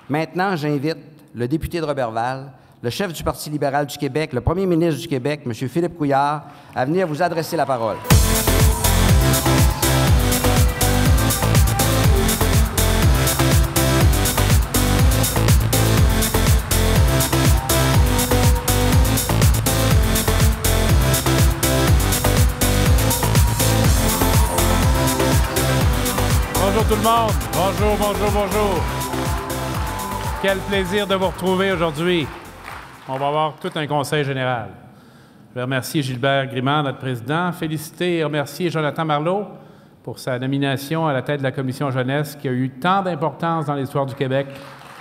Maintenant, j'invite le député de Roberval, le chef du Parti libéral du Québec, le premier ministre du Québec, M. Philippe Couillard, à venir vous adresser la parole. Bonjour tout le monde. Bonjour, bonjour, bonjour. Quel plaisir de vous retrouver aujourd'hui. On va avoir tout un conseil général. Je vais remercier Gilbert Grimard, notre président, féliciter et remercier Jonathan Marleau pour sa nomination à la tête de la commission jeunesse qui a eu tant d'importance dans l'histoire du Québec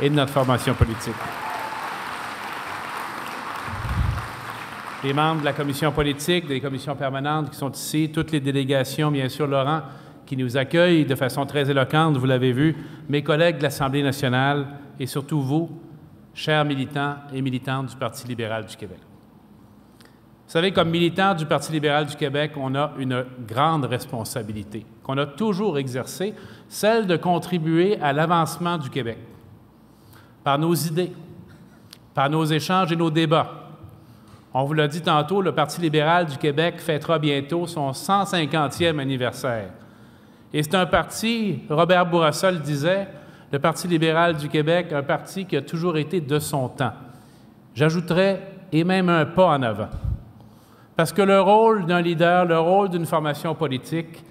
et de notre formation politique. Les membres de la commission politique, des commissions permanentes qui sont ici, toutes les délégations, bien sûr, Laurent, qui nous accueillent de façon très éloquente, vous l'avez vu, mes collègues de l'Assemblée nationale et surtout vous, chers militants et militantes du Parti libéral du Québec. Vous savez, comme militants du Parti libéral du Québec, on a une grande responsabilité qu'on a toujours exercée, celle de contribuer à l'avancement du Québec par nos idées, par nos échanges et nos débats. On vous l'a dit tantôt, le Parti libéral du Québec fêtera bientôt son 150e anniversaire. Et c'est un parti, Robert Bourassa le disait, le Parti libéral du Québec, un parti qui a toujours été de son temps. J'ajouterais, et même un pas en avant. Parce que le rôle d'un leader, le rôle d'une formation politique,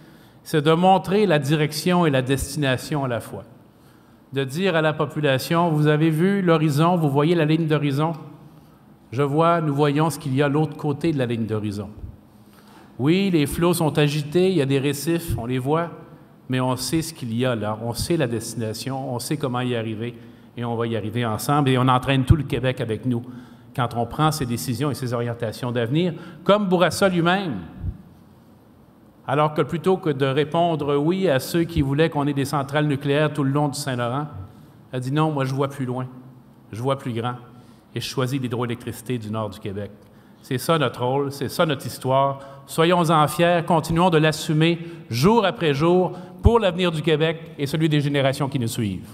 c'est de montrer la direction et la destination à la fois. De dire à la population, vous avez vu l'horizon, vous voyez la ligne d'horizon? Nous voyons ce qu'il y a à l'autre côté de la ligne d'horizon. Oui, les flots sont agités, il y a des récifs, on les voit, mais on sait ce qu'il y a là, on sait la destination, on sait comment y arriver, et on va y arriver ensemble, et on entraîne tout le Québec avec nous quand on prend ces décisions et ces orientations d'avenir, comme Bourassa lui-même. Alors que plutôt que de répondre oui à ceux qui voulaient qu'on ait des centrales nucléaires tout le long du Saint-Laurent, a dit non, moi je vois plus loin, je vois plus grand, et je choisis l'hydroélectricité du nord du Québec. C'est ça notre rôle, c'est ça notre histoire. Soyons-en fiers, continuons de l'assumer jour après jour pour l'avenir du Québec et celui des générations qui nous suivent.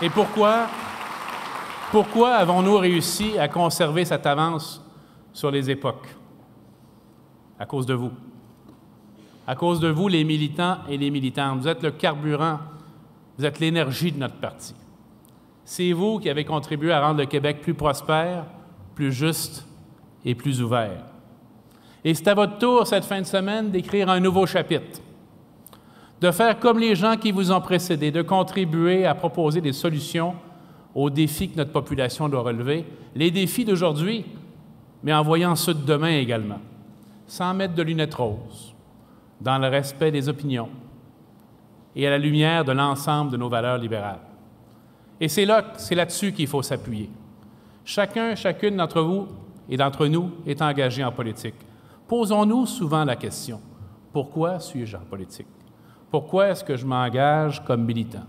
Et pourquoi avons-nous réussi à conserver cette avance sur les époques? À cause de vous. À cause de vous, les militants et les militantes. Vous êtes le carburant, vous êtes l'énergie de notre parti. C'est vous qui avez contribué à rendre le Québec plus prospère, plus juste et plus ouvert. Et c'est à votre tour, cette fin de semaine, d'écrire un nouveau chapitre, de faire comme les gens qui vous ont précédés, de contribuer à proposer des solutions aux défis que notre population doit relever, les défis d'aujourd'hui, mais en voyant ceux de demain également, sans mettre de lunettes roses, dans le respect des opinions et à la lumière de l'ensemble de nos valeurs libérales. Et c'est là-dessus qu'il faut s'appuyer. Chacune d'entre vous et d'entre nous est engagé en politique. Posons-nous souvent la question, pourquoi suis-je en politique? Pourquoi est-ce que je m'engage comme militant?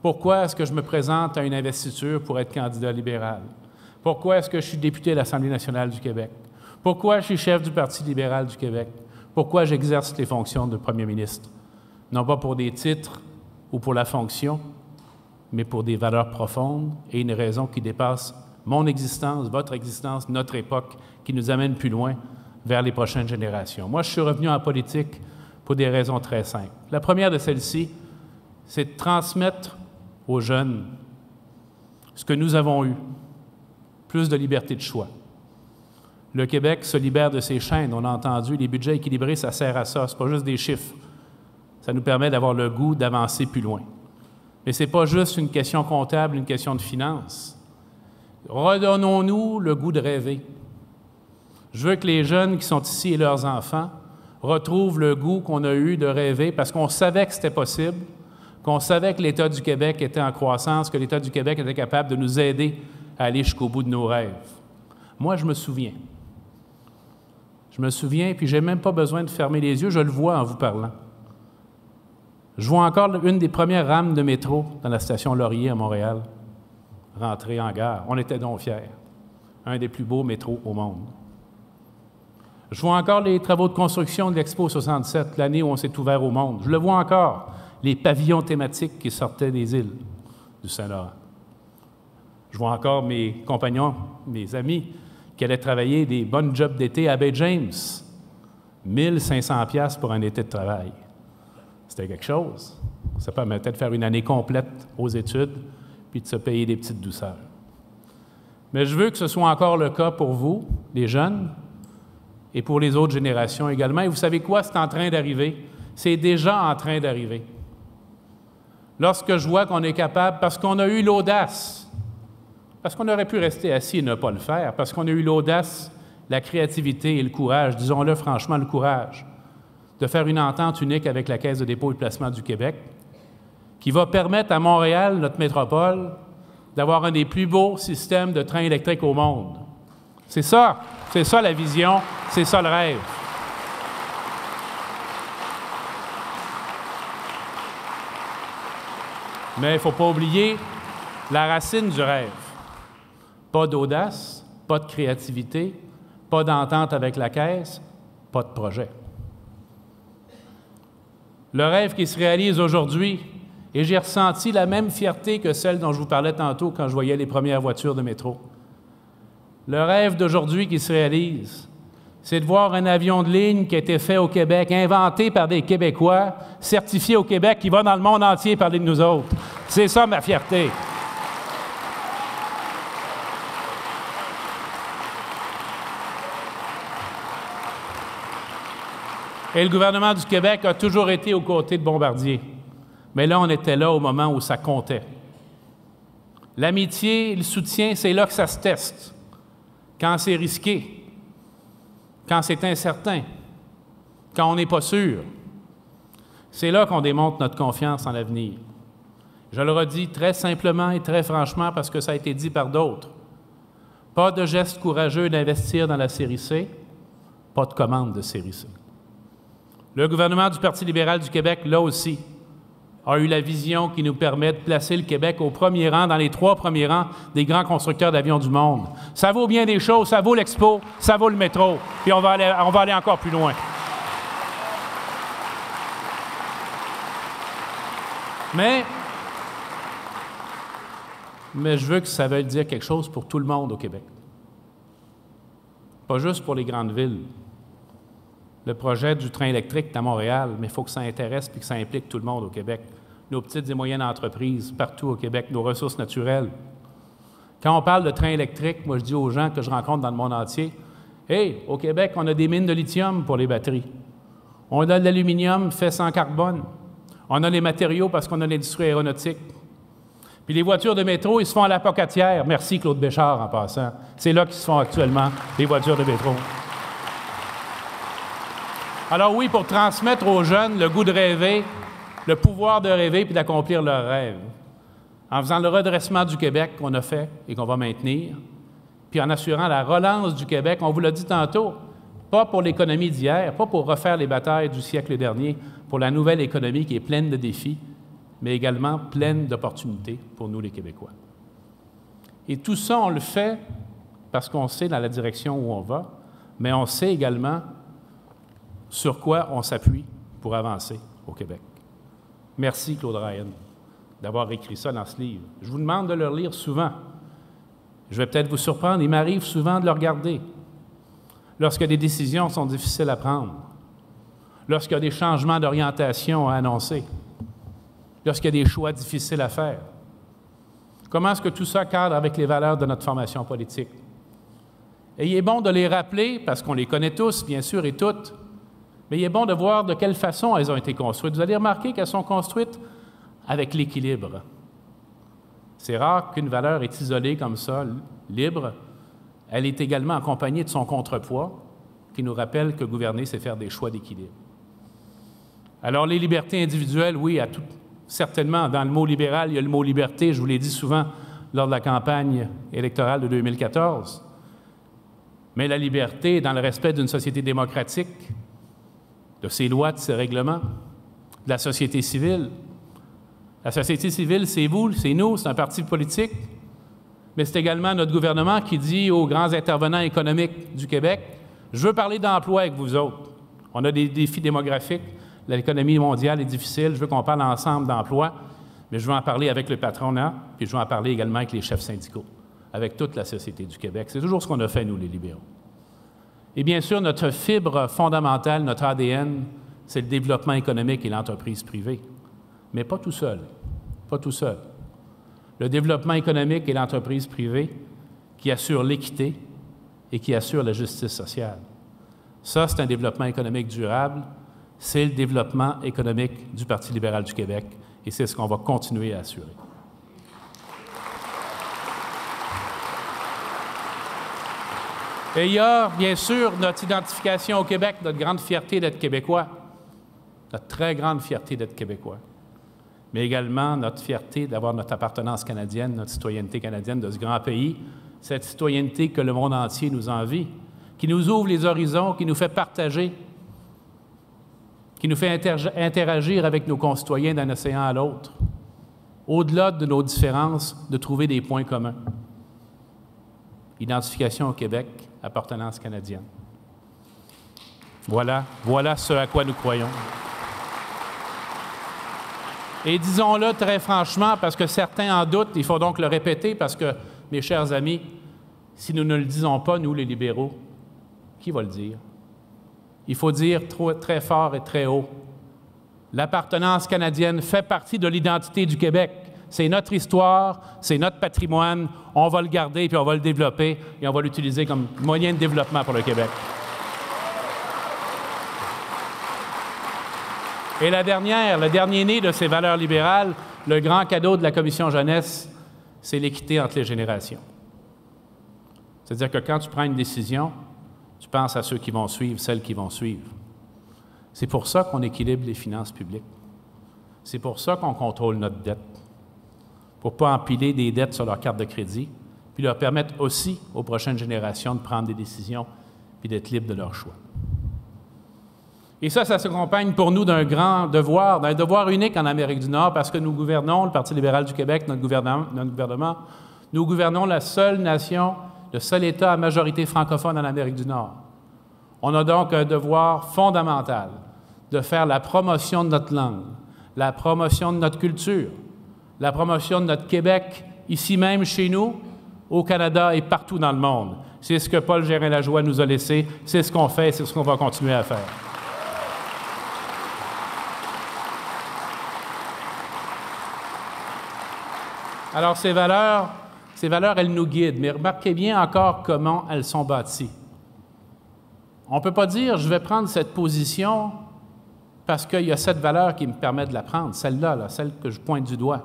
Pourquoi est-ce que je me présente à une investiture pour être candidat libéral? Pourquoi est-ce que je suis député à l'Assemblée nationale du Québec? Pourquoi je suis chef du Parti libéral du Québec? Pourquoi j'exerce les fonctions de premier ministre? Non pas pour des titres ou pour la fonction, mais pour des valeurs profondes et une raison qui dépasse mon existence, votre existence, notre époque, qui nous amène plus loin vers les prochaines générations. Moi, je suis revenu en politique pour des raisons très simples. La première de celles-ci, c'est de transmettre aux jeunes ce que nous avons eu, plus de liberté de choix. Le Québec se libère de ses chaînes, on a entendu, les budgets équilibrés, ça sert à ça, c'est pas juste des chiffres. Ça nous permet d'avoir le goût d'avancer plus loin. Mais ce n'est pas juste une question comptable, une question de finances. Redonnons-nous le goût de rêver. Je veux que les jeunes qui sont ici et leurs enfants retrouvent le goût qu'on a eu de rêver parce qu'on savait que c'était possible, qu'on savait que l'État du Québec était en croissance, que l'État du Québec était capable de nous aider à aller jusqu'au bout de nos rêves. Moi, je me souviens. Puis je n'ai même pas besoin de fermer les yeux, je le vois en vous parlant. Je vois encore une des premières rames de métro dans la station Laurier à Montréal, rentrer en gare. On était donc fiers. Un des plus beaux métros au monde. Je vois encore les travaux de construction de l'Expo 67, l'année où on s'est ouvert au monde. Je le vois encore, les pavillons thématiques qui sortaient des îles du Saint-Laurent. Je vois encore mes compagnons, mes amis, qui allaient travailler des bonnes jobs d'été à Bay James. 1500 $ pour un été de travail. C'était quelque chose. Ça permettait de faire une année complète aux études, puis de se payer des petites douceurs. Mais je veux que ce soit encore le cas pour vous, les jeunes, et pour les autres générations également. Et vous savez quoi? C'est en train d'arriver. C'est déjà en train d'arriver. Lorsque je vois qu'on est capable, parce qu'on a eu l'audace, parce qu'on aurait pu rester assis et ne pas le faire, parce qu'on a eu l'audace, la créativité et le courage, disons-le franchement, le courage, de faire une entente unique avec la Caisse de dépôt et de placement du Québec, qui va permettre à Montréal, notre métropole, d'avoir un des plus beaux systèmes de trains électriques au monde. C'est ça la vision, c'est ça le rêve. Mais il ne faut pas oublier la racine du rêve. Pas d'audace, pas de créativité, pas d'entente avec la Caisse, pas de projet. Le rêve qui se réalise aujourd'hui, et j'ai ressenti la même fierté que celle dont je vous parlais tantôt quand je voyais les premières voitures de métro. Le rêve d'aujourd'hui qui se réalise, c'est de voir un avion de ligne qui a été fait au Québec, inventé par des Québécois, certifié au Québec, qui va dans le monde entier parler de nous autres. C'est ça ma fierté. Et le gouvernement du Québec a toujours été aux côtés de Bombardier. Mais là, on était là au moment où ça comptait. L'amitié, le soutien, c'est là que ça se teste. Quand c'est risqué, quand c'est incertain, quand on n'est pas sûr. C'est là qu'on démontre notre confiance en l'avenir. Je le redis très simplement et très franchement parce que ça a été dit par d'autres. Pas de geste courageux d'investir dans la série C, pas de commande de série C. Le gouvernement du Parti libéral du Québec, là aussi, a eu la vision qui nous permet de placer le Québec au premier rang, dans les 3 premiers rangs des grands constructeurs d'avions du monde. Ça vaut bien des choses, ça vaut l'Expo, ça vaut le métro, puis on va aller encore plus loin. Mais je veux que ça veuille dire quelque chose pour tout le monde au Québec. Pas juste pour les grandes villes. Le projet du train électrique est à Montréal, mais il faut que ça intéresse et que ça implique tout le monde au Québec. Nos petites et moyennes entreprises partout au Québec, nos ressources naturelles. Quand on parle de train électrique, moi je dis aux gens que je rencontre dans le monde entier, « Hey, au Québec, on a des mines de lithium pour les batteries. On a de l'aluminium fait sans carbone. On a les matériaux parce qu'on a l'industrie aéronautique. Puis les voitures de métro, ils se font à la Pocatière. Merci Claude Béchard en passant. C'est là qu'ils se font actuellement, les voitures de métro. Alors oui, pour transmettre aux jeunes le goût de rêver, le pouvoir de rêver puis d'accomplir leurs rêves, en faisant le redressement du Québec qu'on a fait et qu'on va maintenir, puis en assurant la relance du Québec, on vous l'a dit tantôt, pas pour l'économie d'hier, pas pour refaire les batailles du siècle dernier, pour la nouvelle économie qui est pleine de défis, mais également pleine d'opportunités pour nous les Québécois. Et tout ça, on le fait parce qu'on sait dans la direction où on va, mais on sait également sur quoi on s'appuie pour avancer au Québec. Merci, Claude Ryan, d'avoir écrit ça dans ce livre. Je vous demande de le lire souvent. Je vais peut-être vous surprendre, il m'arrive souvent de le regarder lorsque des décisions sont difficiles à prendre, lorsqu'il y a des changements d'orientation à annoncer, lorsqu'il y a des choix difficiles à faire. Comment est-ce que tout ça cadre avec les valeurs de notre formation politique? Et il est bon de les rappeler, parce qu'on les connaît tous, bien sûr, et toutes, mais il est bon de voir de quelle façon elles ont été construites. Vous allez remarquer qu'elles sont construites avec l'équilibre. C'est rare qu'une valeur est isolée comme ça, libre. Elle est également accompagnée de son contrepoids, qui nous rappelle que gouverner, c'est faire des choix d'équilibre. Alors, les libertés individuelles, oui, certainement, dans le mot libéral, il y a le mot liberté, je vous l'ai dit souvent lors de la campagne électorale de 2014. Mais la liberté, dans le respect d'une société démocratique, de ses lois, de ses règlements, de la société civile. La société civile, c'est vous, c'est nous, c'est un parti politique, mais c'est également notre gouvernement qui dit aux grands intervenants économiques du Québec, Je veux parler d'emploi avec vous autres. On a des défis démographiques. L'économie mondiale est difficile. Je veux qu'on parle ensemble d'emploi, mais je veux en parler avec le patronat, puis je veux en parler également avec les chefs syndicaux, avec toute la société du Québec. C'est toujours ce qu'on a fait, nous, les libéraux. Et bien sûr, notre fibre fondamentale, notre ADN, c'est le développement économique et l'entreprise privée. Mais pas tout seul. Pas tout seul. Le développement économique et l'entreprise privée qui assure l'équité et qui assure la justice sociale. Ça, c'est un développement économique durable. C'est le développement économique du Parti libéral du Québec et c'est ce qu'on va continuer à assurer. Et il y a, bien sûr, notre identification au Québec, notre grande fierté d'être Québécois, notre très grande fierté d'être Québécois, mais également notre fierté d'avoir notre appartenance canadienne, notre citoyenneté canadienne de ce grand pays, cette citoyenneté que le monde entier nous envie, qui nous ouvre les horizons, qui nous fait partager, qui nous fait interagir avec nos concitoyens d'un océan à l'autre, au-delà de nos différences, de trouver des points communs. Identification au Québec, appartenance canadienne. Voilà ce à quoi nous croyons. Et disons-le très franchement, parce que certains en doutent, il faut donc le répéter, parce que, mes chers amis, si nous ne le disons pas, nous, les libéraux, qui va le dire? Il faut dire très fort et très haut. L'appartenance canadienne fait partie de l'identité du Québec. C'est notre histoire, c'est notre patrimoine. On va le garder, puis on va le développer, et on va l'utiliser comme moyen de développement pour le Québec. Et le dernier né de ces valeurs libérales, le grand cadeau de la Commission jeunesse, c'est l'équité entre les générations. C'est-à-dire que quand tu prends une décision, tu penses à ceux qui vont suivre, celles qui vont suivre. C'est pour ça qu'on équilibre les finances publiques. C'est pour ça qu'on contrôle notre dette. Pour ne pas empiler des dettes sur leur carte de crédit, puis leur permettre aussi aux prochaines générations de prendre des décisions puis d'être libres de leurs choix. Et ça s'accompagne pour nous d'un grand devoir, d'un devoir unique en Amérique du Nord, parce que nous gouvernons, le Parti libéral du Québec, notre gouvernement, nous gouvernons la seule nation, le seul État à majorité francophone en Amérique du Nord. On a donc un devoir fondamental de faire la promotion de notre langue, la promotion de notre culture, la promotion de notre Québec, ici même chez nous, au Canada et partout dans le monde. C'est ce que Paul Gérin-Lajoie nous a laissé, c'est ce qu'on fait, c'est ce qu'on va continuer à faire. Alors, ces valeurs, elles nous guident, mais remarquez bien encore comment elles sont bâties. On ne peut pas dire « je vais prendre cette position parce qu'il y a cette valeur qui me permet de la prendre », celle-là, celle que je pointe du doigt.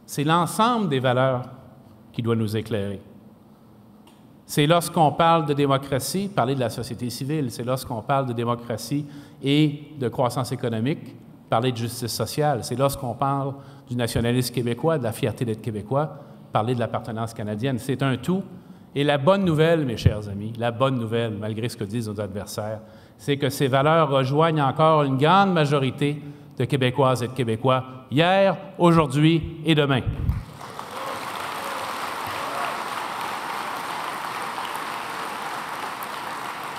C'est l'ensemble des valeurs qui doit nous éclairer. C'est lorsqu'on parle de démocratie, parler de la société civile. C'est lorsqu'on parle de démocratie et de croissance économique, parler de justice sociale. C'est lorsqu'on parle du nationalisme québécois, de la fierté d'être québécois, parler de l'appartenance canadienne. C'est un tout. Et la bonne nouvelle, mes chers amis, la bonne nouvelle, malgré ce que disent nos adversaires, c'est que ces valeurs rejoignent encore une grande majorité de Québécoises et de Québécois, hier, aujourd'hui et demain.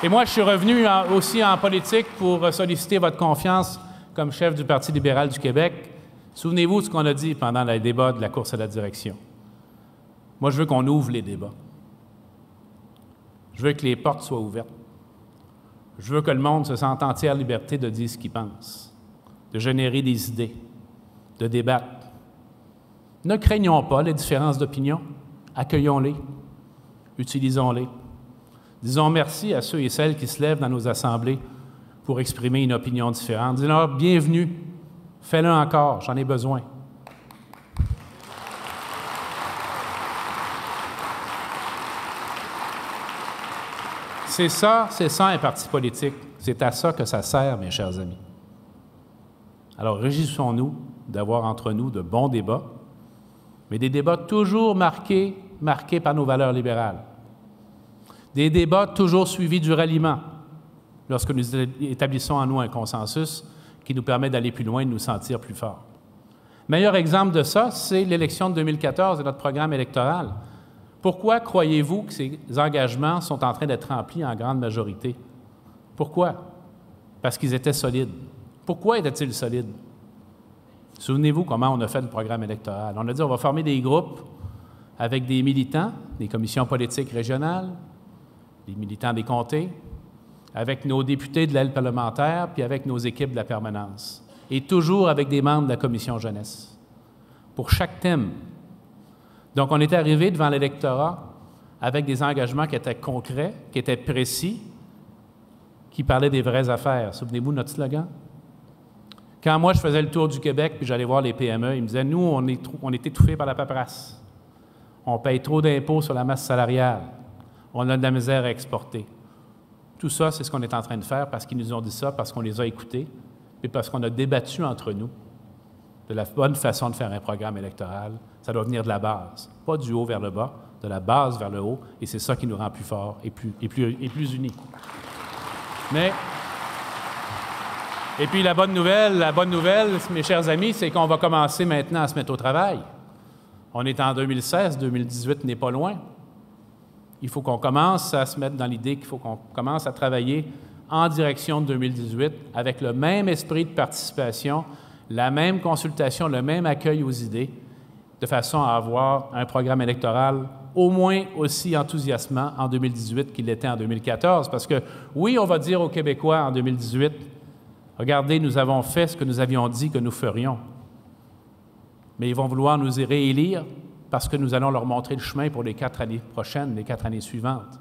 Et moi, je suis revenu aussi en politique pour solliciter votre confiance comme chef du Parti libéral du Québec. Souvenez-vous de ce qu'on a dit pendant les débats de la course à la direction. Moi, je veux qu'on ouvre les débats. Je veux que les portes soient ouvertes. Je veux que le monde se sente en entière liberté de dire ce qu'il pense, de générer des idées, de débattre. Ne craignons pas les différences d'opinion, accueillons-les, utilisons-les. Disons merci à ceux et celles qui se lèvent dans nos assemblées pour exprimer une opinion différente. Disons-leur bienvenue, fais-le encore, j'en ai besoin. C'est ça un parti politique. C'est à ça que ça sert, mes chers amis. Alors, réjouissons-nous d'avoir entre nous de bons débats, mais des débats toujours marqués par nos valeurs libérales. Des débats toujours suivis du ralliement, lorsque nous établissons en nous un consensus qui nous permet d'aller plus loin et de nous sentir plus forts. Meilleur exemple de ça, c'est l'élection de 2014 et notre programme électoral. Pourquoi croyez-vous que ces engagements sont en train d'être remplis en grande majorité? Pourquoi? Parce qu'ils étaient solides. Pourquoi étaient-ils solides? Souvenez-vous comment on a fait le programme électoral. On a dit on va former des groupes avec des militants, des commissions politiques régionales, des militants des comtés, avec nos députés de l'aile parlementaire, puis avec nos équipes de la permanence. Et toujours avec des membres de la commission jeunesse, pour chaque thème. Donc, on était arrivé devant l'électorat avec des engagements qui étaient concrets, qui étaient précis, qui parlaient des vraies affaires. Souvenez-vous de notre slogan? Quand moi, je faisais le tour du Québec puis j'allais voir les PME, ils me disaient, nous, on est étouffés par la paperasse. On paye trop d'impôts sur la masse salariale. On a de la misère à exporter. Tout ça, c'est ce qu'on est en train de faire parce qu'ils nous ont dit ça, parce qu'on les a écoutés, et parce qu'on a débattu entre nous de la bonne façon de faire un programme électoral. Ça doit venir de la base, pas du haut vers le bas, de la base vers le haut, et c'est ça qui nous rend plus forts et plus unis. Et puis la bonne nouvelle, mes chers amis, c'est qu'on va commencer maintenant à se mettre au travail. On est en 2016, 2018 n'est pas loin. Il faut qu'on commence à se mettre dans l'idée qu'il faut qu'on commence à travailler en direction de 2018 avec le même esprit de participation, la même consultation, le même accueil aux idées, de façon à avoir un programme électoral au moins aussi enthousiasmant en 2018 qu'il l'était en 2014. Parce que, oui, on va dire aux Québécois en 2018, regardez, nous avons fait ce que nous avions dit que nous ferions. Mais ils vont vouloir nous y réélire parce que nous allons leur montrer le chemin pour les 4 années prochaines, les 4 années suivantes.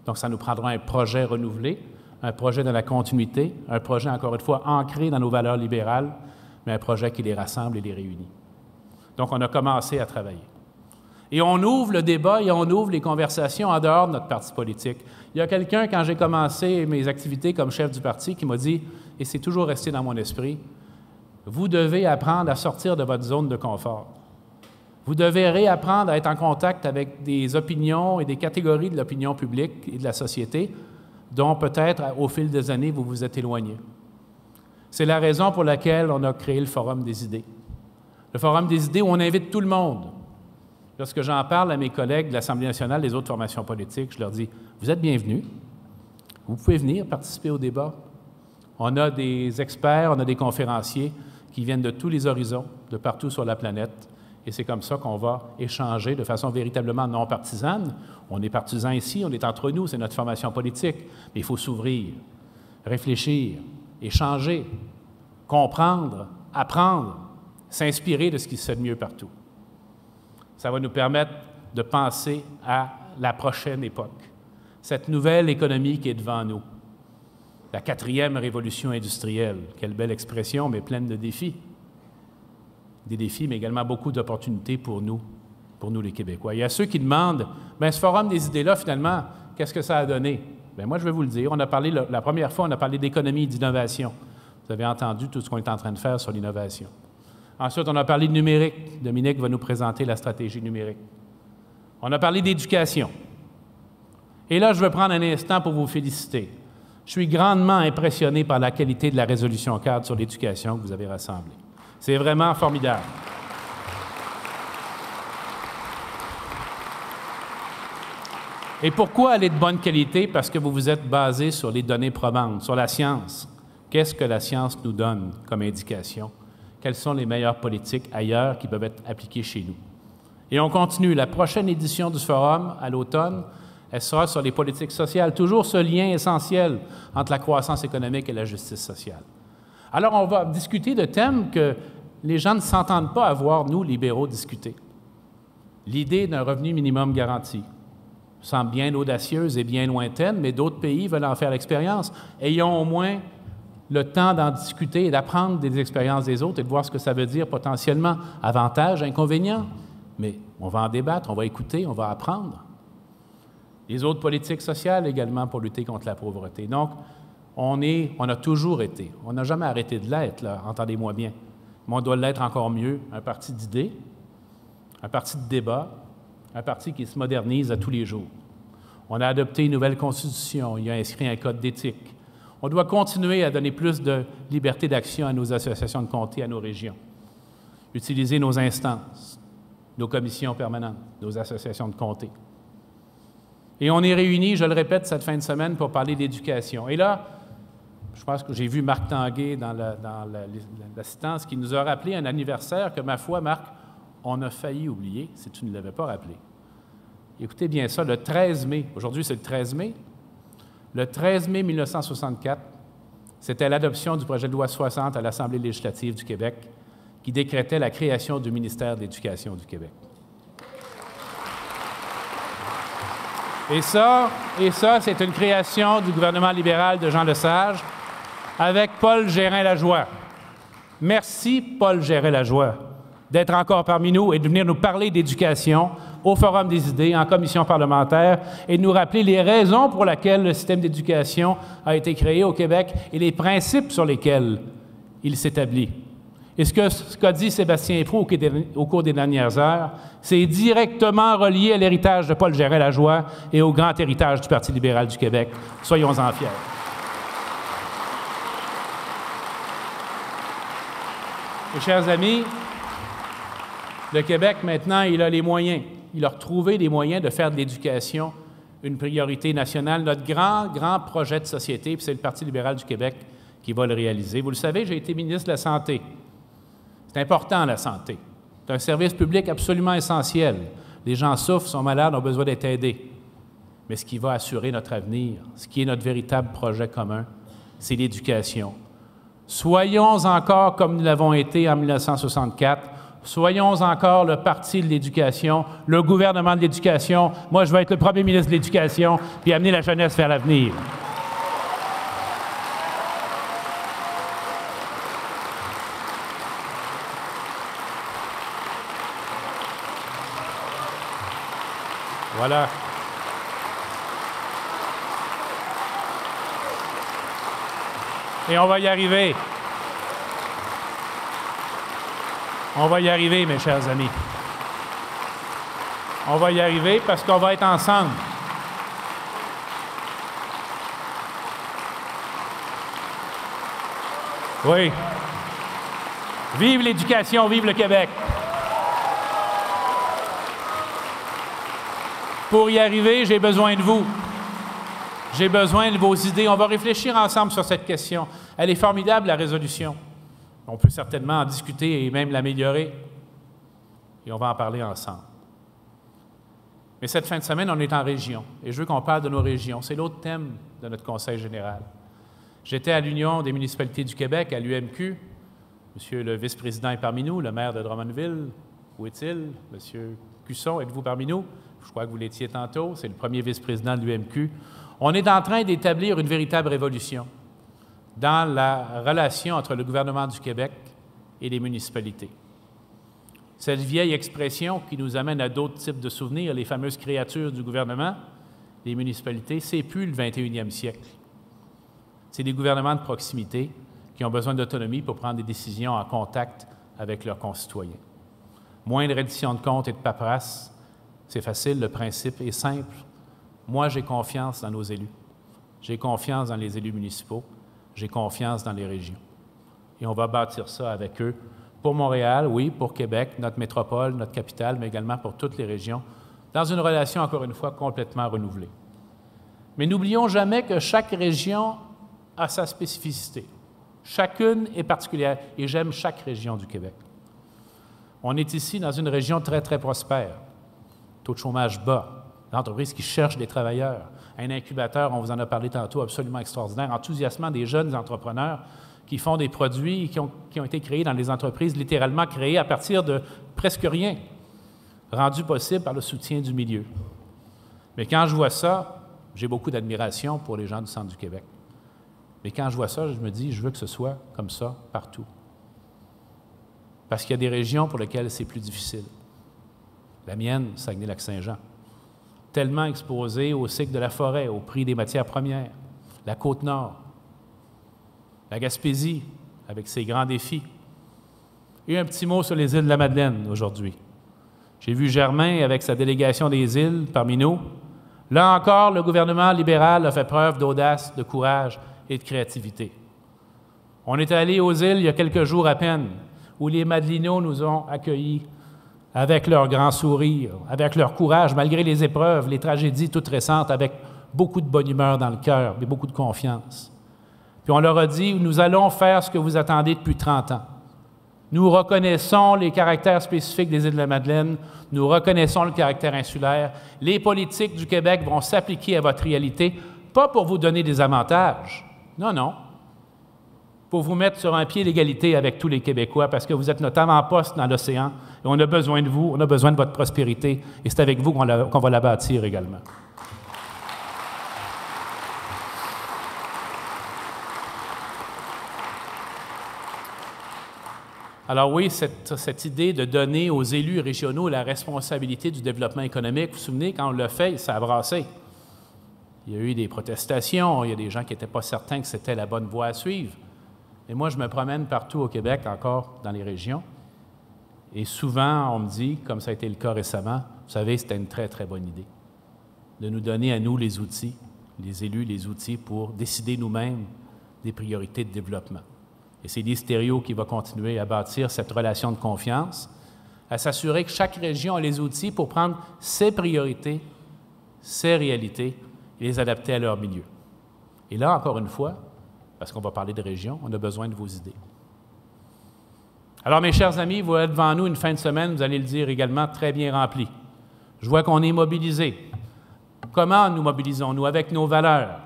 Donc, ça nous prendra un projet renouvelé, un projet dans la continuité, un projet, encore une fois, ancré dans nos valeurs libérales, mais un projet qui les rassemble et les réunit. Donc, on a commencé à travailler. Et on ouvre le débat et on ouvre les conversations en dehors de notre parti politique. Il y a quelqu'un, quand j'ai commencé mes activités comme chef du parti, qui m'a dit, et c'est toujours resté dans mon esprit, vous devez apprendre à sortir de votre zone de confort. Vous devez réapprendre à être en contact avec des opinions et des catégories de l'opinion publique et de la société dont peut-être, au fil des années, vous vous êtes éloigné. C'est la raison pour laquelle on a créé le Forum des idées. Le Forum des idées où on invite tout le monde. Lorsque j'en parle à mes collègues de l'Assemblée nationale, des autres formations politiques, je leur dis, vous êtes bienvenus. Vous pouvez venir participer au débat. On a des experts, on a des conférenciers qui viennent de tous les horizons, de partout sur la planète. Et c'est comme ça qu'on va échanger de façon véritablement non partisane. On est partisans ici, on est entre nous, c'est notre formation politique. Mais il faut s'ouvrir, réfléchir, échanger, comprendre, apprendre, s'inspirer de ce qui se fait de mieux partout. Ça va nous permettre de penser à la prochaine époque, cette nouvelle économie qui est devant nous, la 4e révolution industrielle. Quelle belle expression, mais pleine de défis. Des défis, mais également beaucoup d'opportunités pour nous les Québécois. Il y a ceux qui demandent, bien, ce Forum des idées-là, finalement, qu'est-ce que ça a donné? Bien, moi, je vais vous le dire. On a parlé, la première fois, on a parlé d'économie et d'innovation. Vous avez entendu tout ce qu'on est en train de faire sur l'innovation. Ensuite, on a parlé de numérique. Dominique va nous présenter la stratégie numérique. On a parlé d'éducation. Et là, je veux prendre un instant pour vous féliciter. Je suis grandement impressionné par la qualité de la résolution cadre sur l'éducation que vous avez rassemblée. C'est vraiment formidable. Et pourquoi elle est de bonne qualité? Parce que vous vous êtes basé sur les données probantes, sur la science. Qu'est-ce que la science nous donne comme indication? Quelles sont les meilleures politiques ailleurs qui peuvent être appliquées chez nous? Et on continue. La prochaine édition du Forum, à l'automne, elle sera sur les politiques sociales, toujours ce lien essentiel entre la croissance économique et la justice sociale. Alors, on va discuter de thèmes que les gens ne s'entendent pas à voir, nous, libéraux, discuter. L'idée d'un revenu minimum garanti semble bien audacieuse et bien lointaine, mais d'autres pays veulent en faire l'expérience. Ayons au moins le temps d'en discuter et d'apprendre des expériences des autres et de voir ce que ça veut dire potentiellement. Avantages, inconvénients. Mais on va en débattre, on va écouter, on va apprendre. Les autres politiques sociales également pour lutter contre la pauvreté. Donc, on a toujours été, on n'a jamais arrêté de l'être, là, entendez-moi bien, mais on doit l'être encore mieux, un parti d'idées, un parti de débat, un parti qui se modernise à tous les jours. On a adopté une nouvelle constitution, il y a inscrit un code d'éthique. On doit continuer à donner plus de liberté d'action à nos associations de comté, à nos régions. Utiliser nos instances, nos commissions permanentes, nos associations de comté. Et on est réunis, je le répète, cette fin de semaine pour parler d'éducation. Et là, je pense que j'ai vu Marc Tanguay dans l'assistance qui nous a rappelé un anniversaire que, ma foi, Marc, on a failli oublier si tu ne l'avais pas rappelé. Écoutez bien ça, le 13 mai, aujourd'hui c'est le 13 mai, le 13 mai 1964, c'était l'adoption du projet de loi 60 à l'Assemblée législative du Québec qui décrétait la création du ministère de l'Éducation du Québec. Et ça, c'est une création du gouvernement libéral de Jean Lesage avec Paul Gérin-Lajoie. Merci, Paul Gérin-Lajoie, d'être encore parmi nous et de venir nous parler d'éducation au Forum des idées, en commission parlementaire, et de nous rappeler les raisons pour lesquelles le système d'éducation a été créé au Québec et les principes sur lesquels il s'établit. Et ce qu'a dit Sébastien Proulx au cours des dernières heures, c'est directement relié à l'héritage de Paul Gérin-Lajoie et au grand héritage du Parti libéral du Québec. Soyons-en fiers. Mes chers amis, le Québec, maintenant, il a les moyens. Il a retrouvé les moyens de faire de l'éducation une priorité nationale. Notre grand projet de société, puis c'est le Parti libéral du Québec qui va le réaliser. Vous le savez, j'ai été ministre de la Santé. C'est important, la santé. C'est un service public absolument essentiel. Les gens souffrent, sont malades, ont besoin d'être aidés. Mais ce qui va assurer notre avenir, ce qui est notre véritable projet commun, c'est l'éducation. Soyons encore comme nous l'avons été en 1964. Soyons encore le Parti de l'éducation, le gouvernement de l'éducation. Moi, je vais être le premier ministre de l'Éducation, puis amener la jeunesse vers l'avenir. Voilà. Et on va y arriver. On va y arriver, mes chers amis. On va y arriver parce qu'on va être ensemble. Oui. Vive l'éducation, vive le Québec. Pour y arriver, j'ai besoin de vous. J'ai besoin de vos idées. On va réfléchir ensemble sur cette question. Elle est formidable, la résolution. On peut certainement en discuter et même l'améliorer. Et on va en parler ensemble. Mais cette fin de semaine, on est en région. Et je veux qu'on parle de nos régions. C'est l'autre thème de notre Conseil général. J'étais à l'Union des municipalités du Québec, à l'UMQ. Monsieur le vice-président est parmi nous, le maire de Drummondville. Où est-il? Monsieur Cusson, êtes-vous parmi nous? Je crois que vous l'étiez tantôt. C'est le premier vice-président de l'UMQ. On est en train d'établir une véritable révolution dans la relation entre le gouvernement du Québec et les municipalités. Cette vieille expression qui nous amène à d'autres types de souvenirs, les fameuses créatures du gouvernement, les municipalités, c'est plus le 21e siècle. C'est des gouvernements de proximité qui ont besoin d'autonomie pour prendre des décisions en contact avec leurs concitoyens. Moins de reddition de comptes et de paperasse, c'est facile, le principe est simple. Moi, j'ai confiance dans nos élus. J'ai confiance dans les élus municipaux. J'ai confiance dans les régions. Et on va bâtir ça avec eux pour Montréal, oui, pour Québec, notre métropole, notre capitale, mais également pour toutes les régions, dans une relation, encore une fois, complètement renouvelée. Mais n'oublions jamais que chaque région a sa spécificité. Chacune est particulière, et j'aime chaque région du Québec. On est ici dans une région très, très prospère. Taux de chômage bas, l'entreprise qui cherche des travailleurs, un incubateur, on vous en a parlé tantôt, absolument extraordinaire, enthousiasmant des jeunes entrepreneurs qui font des produits qui ont été créés dans des entreprises littéralement créées à partir de presque rien, rendus possibles par le soutien du milieu. Mais quand je vois ça, j'ai beaucoup d'admiration pour les gens du centre du Québec. Mais quand je vois ça, je me dis, je veux que ce soit comme ça partout. Parce qu'il y a des régions pour lesquelles c'est plus difficile. La mienne, Saguenay-Lac-Saint-Jean, tellement exposée au cycle de la forêt, au prix des matières premières, la Côte-Nord, la Gaspésie, avec ses grands défis. Et un petit mot sur les îles de la Madeleine aujourd'hui. J'ai vu Germain avec sa délégation des îles parmi nous. Là encore, le gouvernement libéral a fait preuve d'audace, de courage et de créativité. On est allé aux îles il y a quelques jours à peine, où les Madelinos nous ont accueillis avec leur grand sourire, avec leur courage, malgré les épreuves, les tragédies toutes récentes, avec beaucoup de bonne humeur dans le cœur et beaucoup de confiance. Puis on leur a dit, nous allons faire ce que vous attendez depuis 30 ans. Nous reconnaissons les caractères spécifiques des îles de la Madeleine, nous reconnaissons le caractère insulaire. Les politiques du Québec vont s'appliquer à votre réalité, pas pour vous donner des avantages, non, non, pour vous mettre sur un pied d'égalité avec tous les Québécois, parce que vous êtes notre avant-poste dans l'océan, et on a besoin de vous, on a besoin de votre prospérité, et c'est avec vous qu'on va la bâtir également. Alors oui, cette idée de donner aux élus régionaux la responsabilité du développement économique, vous vous souvenez, quand on l'a fait, ça a brassé. Il y a eu des protestations, il y a des gens qui n'étaient pas certains que c'était la bonne voie à suivre. Et moi, je me promène partout au Québec, encore dans les régions, et souvent, on me dit, comme ça a été le cas récemment, vous savez, c'était une très, très bonne idée, de nous donner à nous les outils, les élus, les outils pour décider nous-mêmes des priorités de développement. Et c'est l'Hystério qui va continuer à bâtir cette relation de confiance, à s'assurer que chaque région a les outils pour prendre ses priorités, ses réalités et les adapter à leur milieu. Et là, encore une fois, parce qu'on va parler de région, on a besoin de vos idées. Alors, mes chers amis, vous êtes devant nous une fin de semaine, vous allez le dire également, très bien remplie. Je vois qu'on est mobilisés. Comment nous mobilisons-nous? Avec nos valeurs,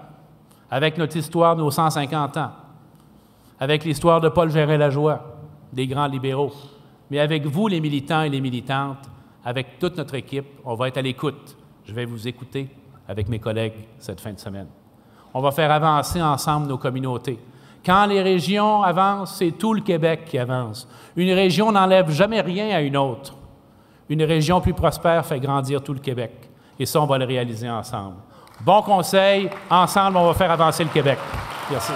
avec notre histoire, nos 150 ans, avec l'histoire de Paul Gérin-Lajoie, des grands libéraux, mais avec vous, les militants et les militantes, avec toute notre équipe, on va être à l'écoute. Je vais vous écouter avec mes collègues cette fin de semaine. On va faire avancer ensemble nos communautés. Quand les régions avancent, c'est tout le Québec qui avance. Une région n'enlève jamais rien à une autre. Une région plus prospère fait grandir tout le Québec. Et ça, on va le réaliser ensemble. Bon conseil, ensemble, on va faire avancer le Québec. Merci.